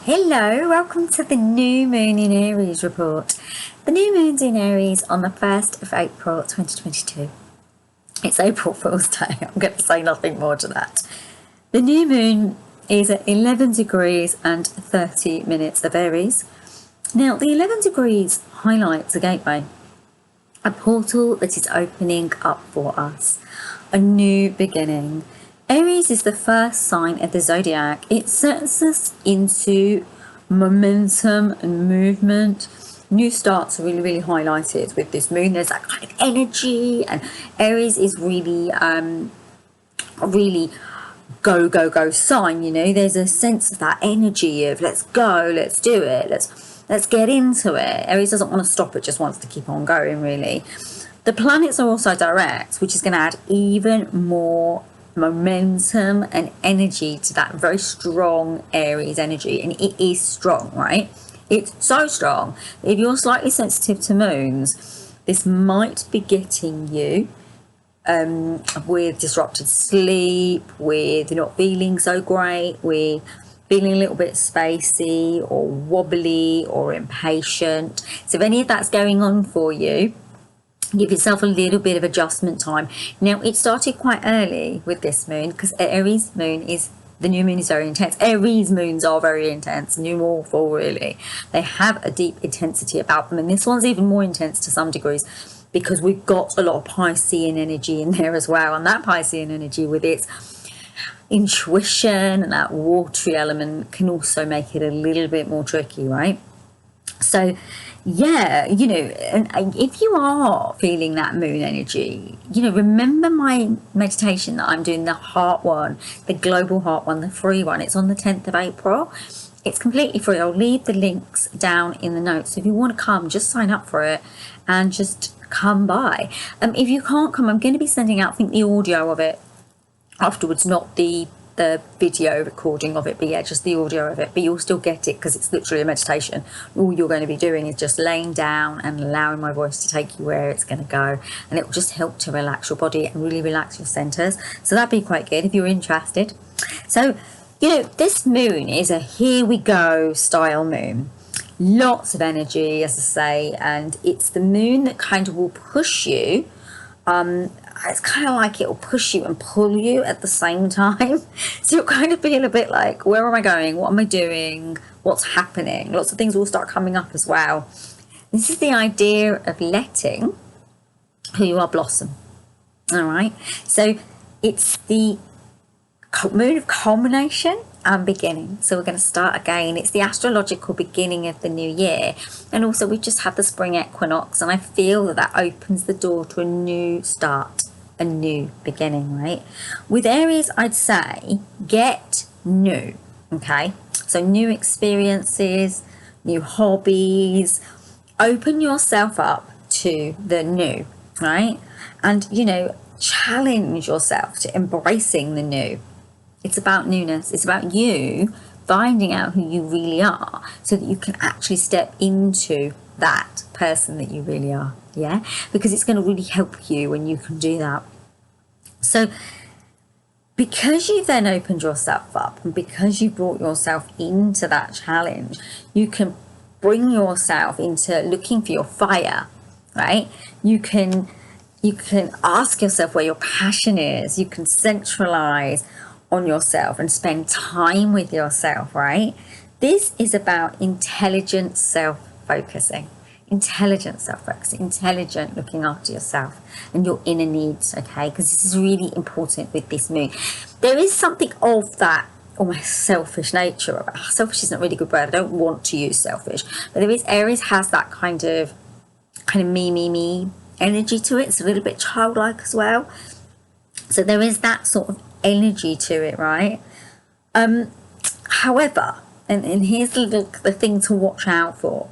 Hello, welcome to the New Moon in Aries report. The New Moon's in Aries on the 1st of April 2022. It's April Fool's Day. I'm going to say nothing more to that. The New Moon is at 11 degrees and 30 minutes of Aries. Now, the 11 degrees highlights a gateway, a portal that is opening up for us, a new beginning. Aries is the first sign of the zodiac. It sets us into momentum and movement. New starts are really highlighted with this moon. There's that kind of energy, and Aries is really go sign. You know, there's a sense of that energy of let's go, let's do it, let's get into it. Aries doesn't want to stop, it just wants to keep on going, really. The planets are also direct, which is going to add even more momentum and energy to that very strong Aries energy. And it is strong, right? It's so strong. If you're slightly sensitive to moons, this might be getting you with disrupted sleep, with not feeling so great, with feeling a little bit spacey or wobbly or impatient. So if any of that's going on for you, give yourself a little bit of adjustment time. Now, it started quite early with this moon because Aries moon is, the new moon is very intense. Aries moons are very intense, new or full, really. They have a deep intensity about them, and this one's even more intense to some degrees because we've got a lot of Piscean energy in there as well, and that Piscean energy with its intuition and that watery element can also make it a little bit more tricky, right? So yeah, you know, and if you are feeling that moon energy, you know, remember my meditation that I'm doing, the heart one, the global heart one, the free one. It's on the 10th of April. It's completely free. I'll leave the links down in the notes. So if you want to come, just sign up for it and just come by. If you can't come, I'm going to be sending out, I think, the audio of it afterwards, not the video recording of it, but yeah, just the audio of it. But you'll still get it because it's literally a meditation. All you're going to be doing is just laying down and allowing my voice to take you where it's going to go, and it will just help to relax your body and really relax your centers. So that'd be quite good if you're interested. So, you know, this moon is a here we go style moon. Lots of energy, as I say, and it's the moon that kind of will push you. It's kind of like it'll push you and pull you at the same time. So you'll kind of feel a bit like, where am I going? What am I doing? What's happening? Lots of things will start coming up as well. This is the idea of letting who you are blossom. All right. So it's the moon of culmination and beginning. So we're going to start again. It's the astrological beginning of the new year, and also we just had the spring equinox, and I feel that opens the door to a new start, a new beginning, right? With Aries, I'd say get new. Okay, so new experiences, new hobbies, open yourself up to the new, right? And, you know, challenge yourself to embracing the new. It's about newness. It's about you finding out who you really are so that you can actually step into that person that you really are. Yeah, because it's going to really help you when you can do that. So because you then opened yourself up and because you brought yourself into that challenge, you can bring yourself into looking for your fire, right? You can ask yourself where your passion is. You can centralize on yourself and spend time with yourself, right? This is about intelligent self-focusing, intelligent looking after yourself and your inner needs, okay? Because this is really important with this moon. There is something of that almost selfish nature. Selfish isn't a really good word. I don't want to use selfish, but there is, Aries has that kind of me energy to it. It's a little bit childlike as well. So there is that sort of energy to it, right? However, and here's the thing to watch out for.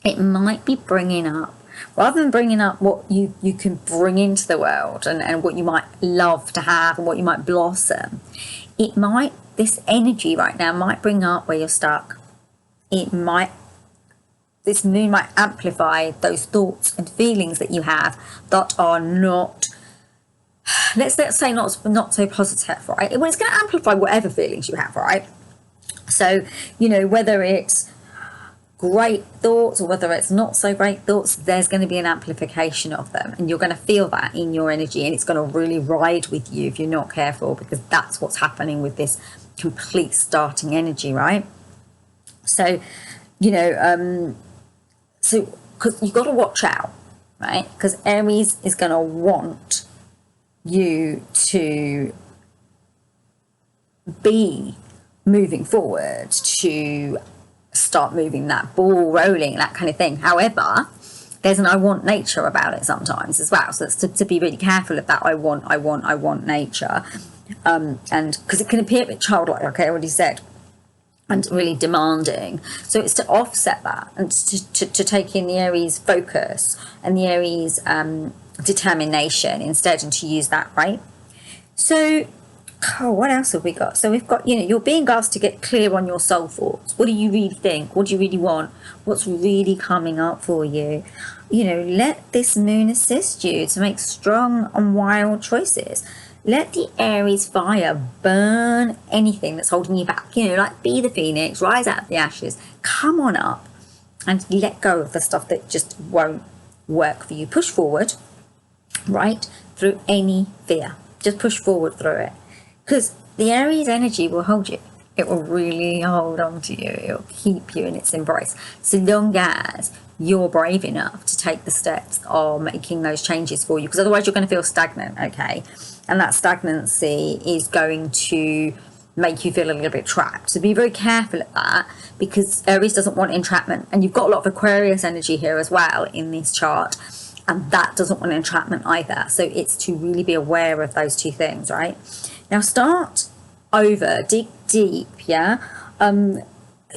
It might be bringing up, rather than bringing up what you can bring into the world and what you might love to have and what you might blossom, it might, this energy right now might bring up where you're stuck. This moon might amplify those thoughts and feelings that you have that are not, let's say not so positive, right? Well, it's going to amplify whatever feelings you have, right? So, you know, whether it's great thoughts or whether it's not so great thoughts, there's going to be an amplification of them, and you're going to feel that in your energy, and it's going to really ride with you if you're not careful, because that's what's happening with this complete starting energy, right? So, you know, so because you've got to watch out, right? Because Aries is going to want you to be moving forward, to start moving that ball rolling, that kind of thing. However, there's an I want nature about it sometimes as well. So it's to be really careful of that I want nature. And because it can appear a bit childlike, like I already said, and really demanding. So it's to offset that and to take in the Aries focus and the Aries determination instead, and to use that, right? So, what else have we got? So we've got, you know, you're being asked to get clear on your soul thoughts. What do you really think? What do you really want? What's really coming up for you? You know, let this moon assist you to make strong and wild choices. Let the Aries fire burn anything that's holding you back. You know, like be the phoenix, rise out of the ashes, come on up and let go of the stuff that just won't work for you. Push forward, right, through any fear. Just push forward through it. Because the Aries energy will hold you. It will really hold on to you. It will keep you in its embrace. So long as you're brave enough to take the steps of making those changes for you. Because otherwise you're going to feel stagnant, okay? And that stagnancy is going to make you feel a little bit trapped. So be very careful at that, because Aries doesn't want entrapment. And you've got a lot of Aquarius energy here as well in this chart. And that doesn't want entrapment either. So it's to really be aware of those two things, right? Now start over, dig deep, yeah? You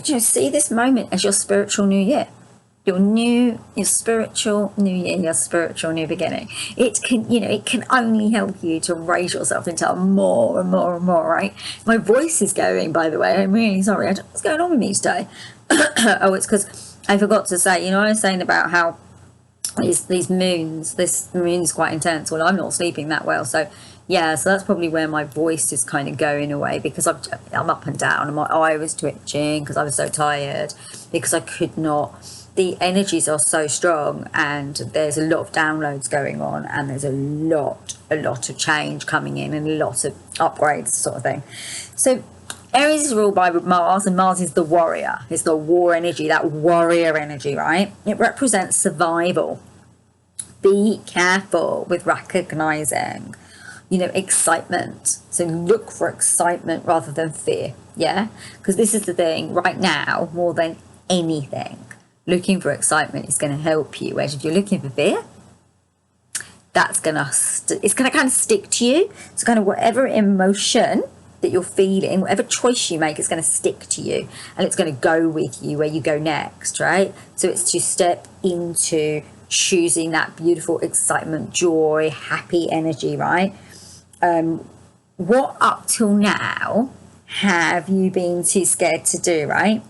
know, see this moment as your spiritual new year. Your spiritual new year, your spiritual new beginning. It can, you know, it can only help you to raise yourself into more and more and more, right? My voice is going, by the way. I'm really sorry. I don't know what's going on with me today. Oh, it's because I forgot to say, you know, I was saying about how this moon's quite intense. Well, I'm not sleeping that well, so yeah, so that's probably where my voice is kind of going away, because I'm up and down, and my eye was twitching because I was so tired, because I could not. The energies are so strong, and there's a lot of downloads going on, and there's a lot of change coming in, and a lot of upgrades, sort of thing. So Aries is ruled by Mars, and Mars is the warrior. It's the war energy, that warrior energy, right? It represents survival. Be careful with recognizing, you know, excitement. So look for excitement rather than fear, yeah? Because this is the thing, right now, more than anything, looking for excitement is going to help you. Whereas if you're looking for fear, that's going to, it's going to kind of stick to you. So kind of whatever emotion that you're feeling, whatever choice you make, is going to stick to you, and it's going to go with you where you go next, right? So it's to step into choosing that beautiful excitement, joy, happy energy, right? What up till now have you been too scared to do, right?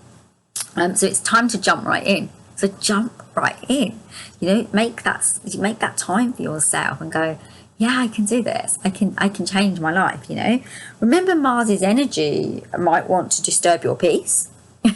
So it's time to jump right in. So jump right in, you know, make that time for yourself and go, yeah, I can do this. I can change my life, you know. Remember, Mars's energy might want to disturb your peace,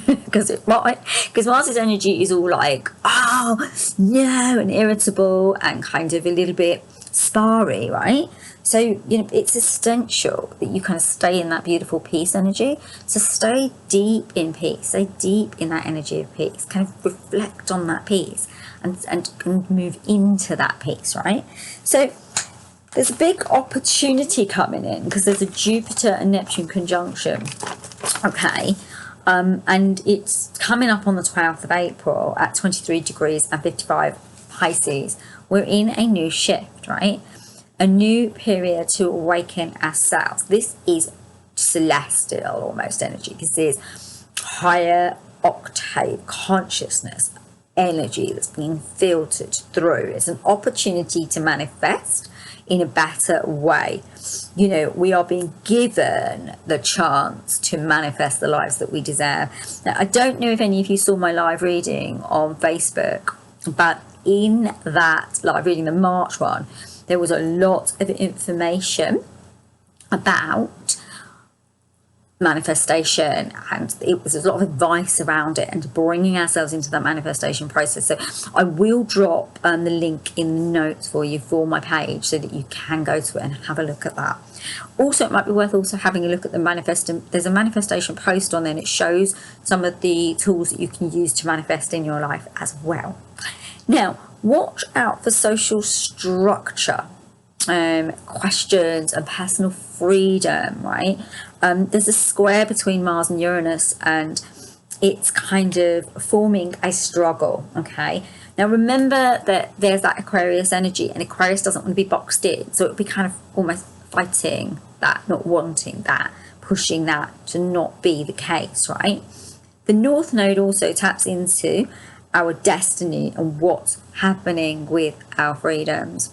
because it might. Because Mars's energy is all like, oh, no, and irritable and kind of a little bit sparry, right? So, you know, it's essential that you kind of stay in that beautiful peace energy. So stay deep in peace, stay deep in that energy of peace, kind of reflect on that peace and move into that peace, right? So there's a big opportunity coming in because there's a Jupiter and Neptune conjunction, okay? And it's coming up on the 12th of April at 23 degrees and 55 Pisces. We're in a new shift, right? A new period to awaken ourselves. This is celestial almost energy. This is higher octave consciousness energy that's being filtered through. It's an opportunity to manifest in a better way. You know, we are being given the chance to manifest the lives that we deserve. Now, I don't know if any of you saw my live reading on Facebook, but in that live reading, the March one, there was a lot of information about manifestation, and it was a lot of advice around it and bringing ourselves into that manifestation process. So I will drop the link in the notes for you for my page so that you can go to it and have a look at that. Also, it might be worth also having a look at there's a manifestation post on there, and it shows some of the tools that you can use to manifest in your life as well. Now, watch out for social structure, questions and personal freedom, right? There's a square between Mars and Uranus, and it's kind of forming a struggle, okay? Now, remember that there's that Aquarius energy, and Aquarius doesn't want to be boxed in, so it would be kind of almost fighting that, not wanting that, pushing that to not be the case, right? The North Node also taps into our destiny and what's happening with our freedoms.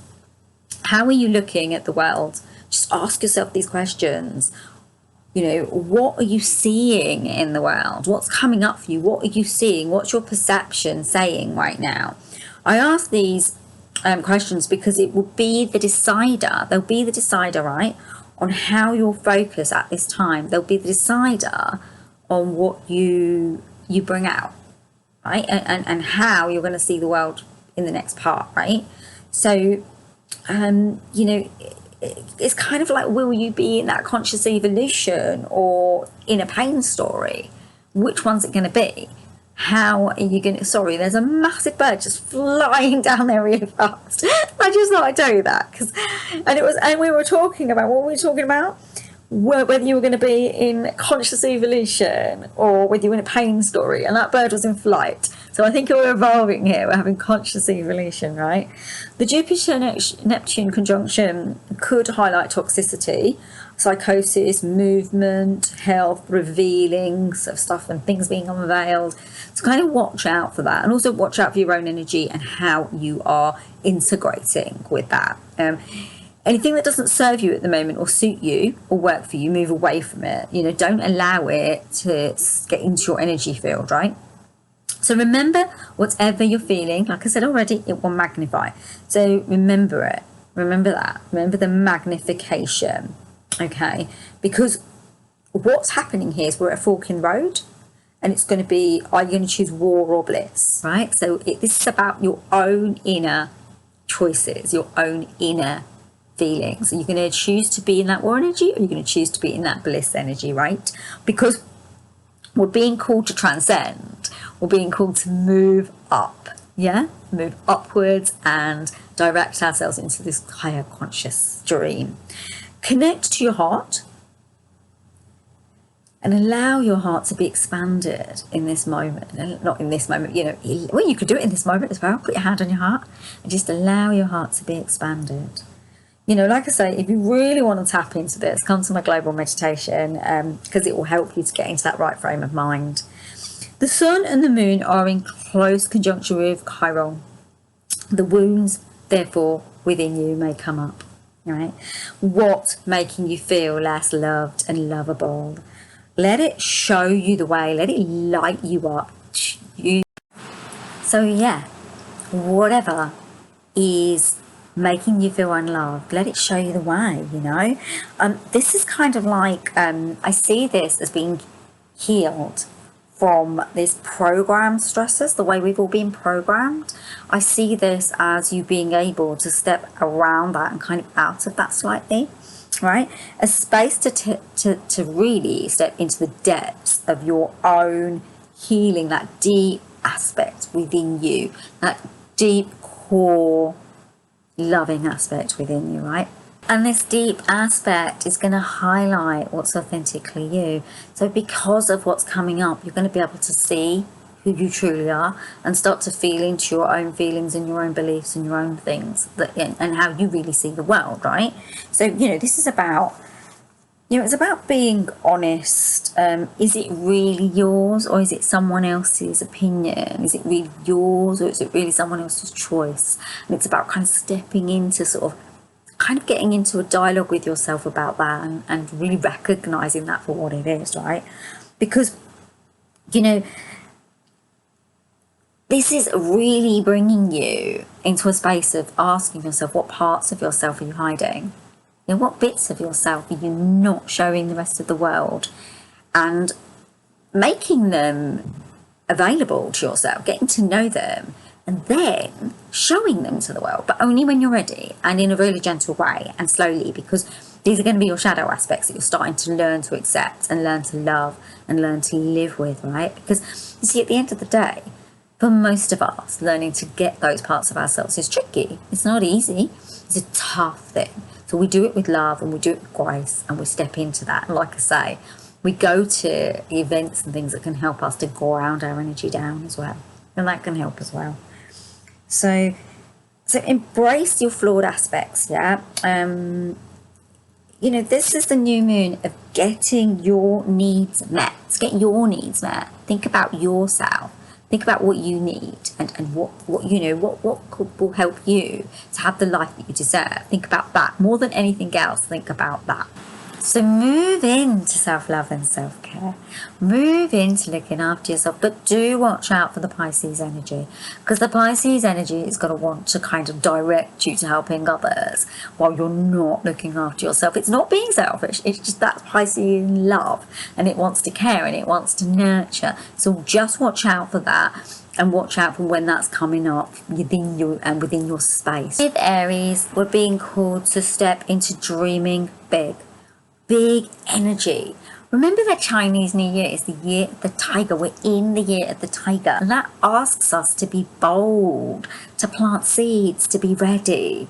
How are you looking at the world? Just ask yourself these questions. You know, what are you seeing in the world? What's coming up for you? What are you seeing? What's your perception saying right now? I ask these questions because it will be the decider. They'll be the decider, right, on how you'll focus at this time. They'll be the decider on what you bring out, right, and how you're going to see the world in the next part, right? So, you know, it's kind of like, will you be in that conscious evolution or in a pain story? Which one's it going to be? How are you going to... Sorry, there's a massive bird just flying down there really fast. I just thought I'd tell you that. And we were talking about... What were we talking about? Whether you were going to be in conscious evolution or whether you were in a pain story. And that bird was in flight. So I think we're evolving here. We're having conscious evolution, right? The Jupiter-Neptune conjunction could highlight toxicity, psychosis, movement, health, revealings of stuff and things being unveiled. So kind of watch out for that, and also watch out for your own energy and how you are integrating with that. Anything that doesn't serve you at the moment or suit you or work for you, move away from it. You know, don't allow it to get into your energy field, right? So remember, whatever you're feeling, like I said already, it will magnify. So remember it. Remember that. Remember the magnification. Okay? Because what's happening here is we're at a fork in the road, and it's going to be, are you going to choose war or bliss? Right? So this is about your own inner choices, your own inner feelings. Are you going to choose to be in that war energy, or are you going to choose to be in that bliss energy, right? Because we're being called to transcend. We're being called to move up, yeah? Move upwards and direct ourselves into this higher conscious dream. Connect to your heart and allow your heart to be expanded in this moment. Not in this moment, you know, well, you could do it in this moment as well. Put your hand on your heart and just allow your heart to be expanded. You know, like I say, if you really want to tap into this, come to my global meditation because it will help you to get into that right frame of mind. The sun and the moon are in close conjunction with Chiron. The wounds, therefore, within you may come up, right? What making you feel less loved and lovable? Let it show you the way. Let it light you up. So, yeah, whatever is making you feel unloved, let it show you the way, you know. This is kind of like, I see this as being healed from this programmed stresses, the way we've all been programmed. I see this as you being able to step around that and kind of out of that slightly, right? A space to really step into the depths of your own healing, that deep aspect within you, that deep core loving aspect within you, right? And this deep aspect is going to highlight what's authentically you. So because of what's coming up, you're going to be able to see who you truly are and start to feel into your own feelings and your own beliefs and your own things and how you really see the world, right? So, you know, this is about, you know, it's about being honest. Is it really yours, or is it someone else's opinion? Is it really yours, or is it really someone else's choice? And it's about kind of stepping into sort of kind of getting into a dialogue with yourself about that and really recognizing that for what it is, right? Because, you know, this is really bringing you into a space of asking yourself, what parts of yourself are you hiding? You know, what bits of yourself are you not showing the rest of the world? and making them available to yourself, getting to know them, and then showing them to the world, but only when you're ready and in a really gentle way and slowly, because these are going to be your shadow aspects that you're starting to learn to accept and learn to love and learn to live with, right? Because you see, at the end of the day, for most of us, learning to get those parts of ourselves is tricky. It's not easy. It's a tough thing. So we do it with love and we do it with grace and we step into that. And like I say, we go to events and things that can help us to ground our energy down as well. And that can help as well. So embrace your flawed aspects, yeah? You know, this is the new moon of getting your needs met. Get your needs met. Think about yourself. Think about what you need and what you know, what will help you to have the life that you deserve. Think about that. More than anything else, think about that. So move into self-love and self-care. Move into looking after yourself, but do watch out for the Pisces energy, because the Pisces energy is going to want to kind of direct you to helping others while you're not looking after yourself. It's not being selfish. It's just that Pisces love, and it wants to care and it wants to nurture. So just watch out for that. And watch out for when that's coming up within you and within your space. With Aries, we're being called to step into dreaming big. Big energy. Remember that Chinese New Year is the year of the tiger. We're in the year of the tiger. And that asks us to be bold, to plant seeds, to be ready.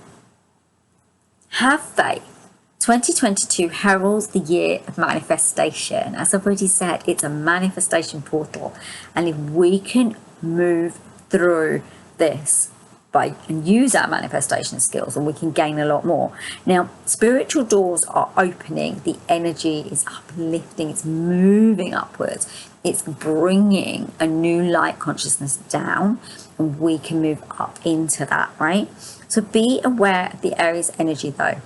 Have faith. 2022 heralds the year of manifestation. As I've already said, it's a manifestation portal. And if we can move through this and use our manifestation skills, and we can gain a lot more. Now, spiritual doors are opening. The energy is uplifting. It's moving upwards. It's bringing a new light consciousness down, and we can move up into that, right? So be aware of the Aries energy, though.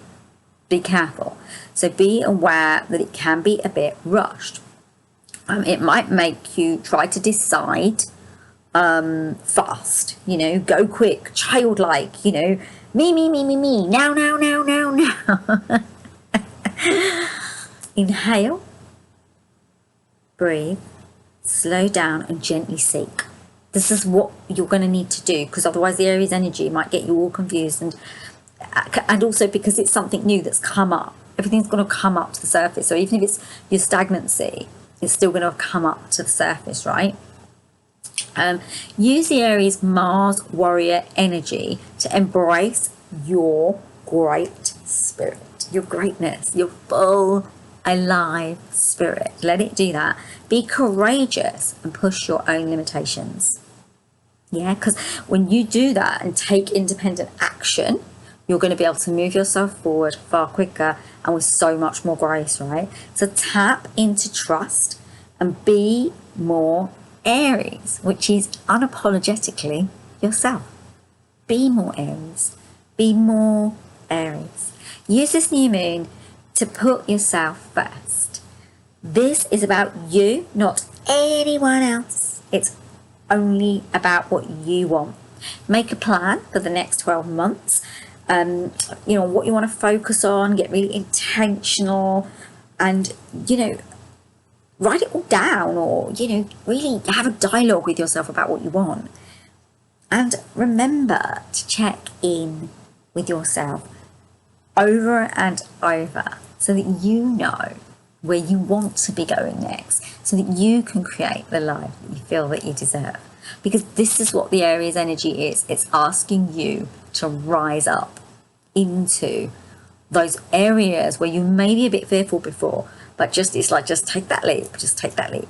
Be careful. So be aware that it can be a bit rushed. It might make you try to decide fast, you know, go quick, childlike, you know, me, now. Inhale, breathe, slow down and gently seek. This is what you're going to need to do, because otherwise the Aries energy might get you all confused, and also because it's something new that's come up. Everything's going to come up to the surface. So even if it's your stagnancy, it's still going to come up to the surface, right? Use the Aries Mars warrior energy to embrace your great spirit, your greatness, your full alive spirit. Let it do that. Be courageous and push your own limitations. Yeah, because when you do that and take independent action, you're going to be able to move yourself forward far quicker and with so much more grace, right? So tap into trust and be more Aries, which is unapologetically yourself. Be more Aries. Be more Aries. Use this new moon to put yourself first. This is about you, not anyone else. It's only about what you want. Make a plan for the next 12 months. You know, what you want to focus on, get really intentional, and, you know, write it all down, or, you know, really have a dialogue with yourself about what you want. And remember to check in with yourself over and over so that you know where you want to be going next, so that you can create the life that you feel that you deserve. Because this is what the Aries energy is. It's asking you to rise up into those areas where you may be a bit fearful before, but it's like, just take that leap, just take that leap.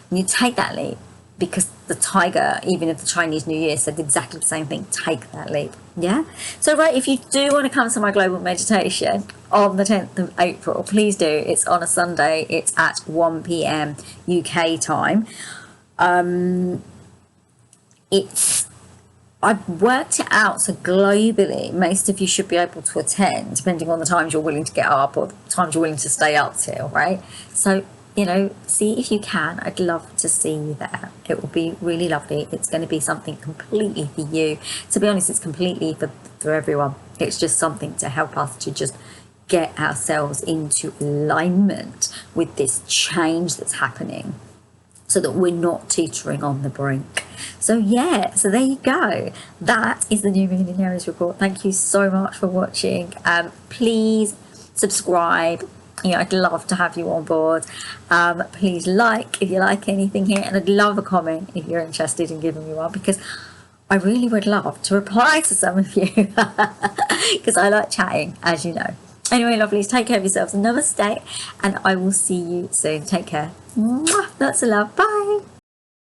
And you take that leap because the tiger, even if the Chinese New Year, said exactly the same thing, take that leap. Yeah? So, right, if you do want to come to my global meditation on the 10th of April, please do. It's on a Sunday. It's at 1 p.m. UK time. I've worked it out, so globally, most of you should be able to attend, depending on the times you're willing to get up or the times you're willing to stay up till, right? So, you know, see if you can. I'd love to see you there. It will be really lovely. It's going to be something completely for you. To be honest, it's completely for everyone. It's just something to help us to just get ourselves into alignment with this change that's happening, so that we're not teetering on the brink. So yeah, so there you go. That is the New Moon in Aries report. Thank you so much for watching. Please subscribe. I'd love to have you on board. Please like if you like anything here, and I'd love a comment if you're interested in giving me one, because I really would love to reply to some of you, because I like chatting, as you know. Anyway, lovelies, take care of yourselves. Namaste, and I will see you soon. Take care. Mwah. Lots of love. Bye.